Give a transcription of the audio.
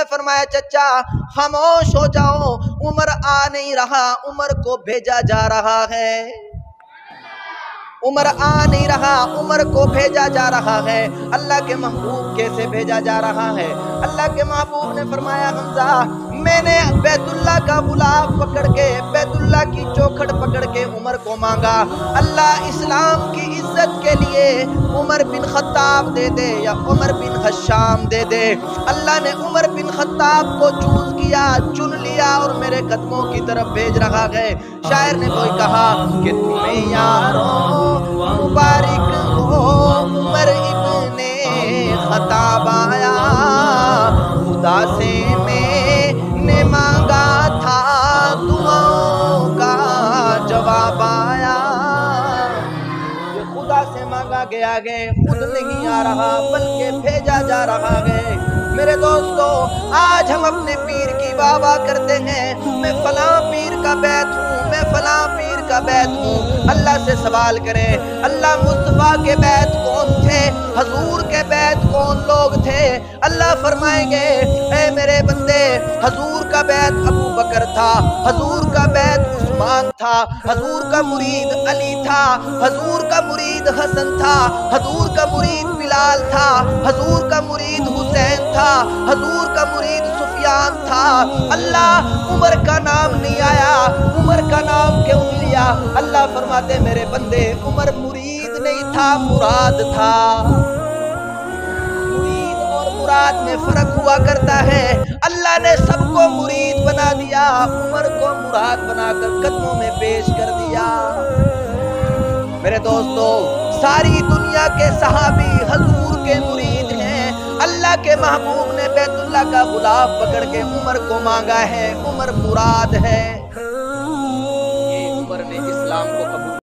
فرمایا چچا خاموش ہو جاؤ، عمر آ نہیں رہا، عمر کو بھیجا جا رہا ہے، عمر آ نہیں رہا، عمر کو بھیجا جا رہا ہے۔ اللہ کے محبوب کیسے بھیجا جا رہا ہے؟ اللہ کے محبوب نے فرمایا حمزہ میں نے بیت اللہ کا غلاف پکڑ کے، بیت اللہ کی چوکھٹ پکڑ کے عمر کو مانگا، اللہ اسلام کی عزت کے لیے عمر بن خطاب دے دے یا عمر بن حشام دے دے۔ اللہ نے عمر بن خطاب کو چوز کیا، چن لیا اور میرے قدموں کی طرف بھیج رہا ہے۔ شاعر نے کوئی کہا کہ تمہیں یاروں مبارک ہو عمر ابن خطاب آیا، خدا سے میں نے مانگا تھا دعاؤں کا جواب آیا۔ یہ خدا سے مانگا گیا ہے، خود نہیں آ رہا بلکہ بھیجا جا رہا ہے۔ میرے دوستو آج ہم اپنے پیر کی واہ واہ کرتے ہیں، میں فلاں پیر کا بیت ہوں، میں فلاں پیر کا بیت ہوں۔ اللہ سے سوال کریں اللہ مصطفیٰ کے بیت کون تھے، حضور کے بیت کون لوگ تھے؟ اللہ فرمائیں گے اے میرے بندے حضور کا بیت ابو بکر تھا، حضور کا بیت عثمان تھا، حضور کا مرید علی تھا، حضور کا مرید حسن تھا، حضور کا مرید بلال تھا، حضور کا مرید حسین تھا، حضور کا مرید سفیان تھا۔ اللہ عمر کا نام نہیں آیا، عمر کا نام کیوں لیا؟ اللہ فرماتے میرے بندے عمر مرید نہیں تھا، مراد تھا۔ مرید اور مراد میں فرق ہوا کرتا ہے۔ اللہ نے سب کو مرید بنا دیا، عمر کو مراد بنا کر قدموں میں پیش کر دیا۔ میرے دوستو ساری دنیا کے صحابی حضور کے مرید ہیں۔ اللہ کے محبوب نے بیت اللہ کا غلاف پکڑ کے عمر کو مانگا ہے، عمر مراد ہے۔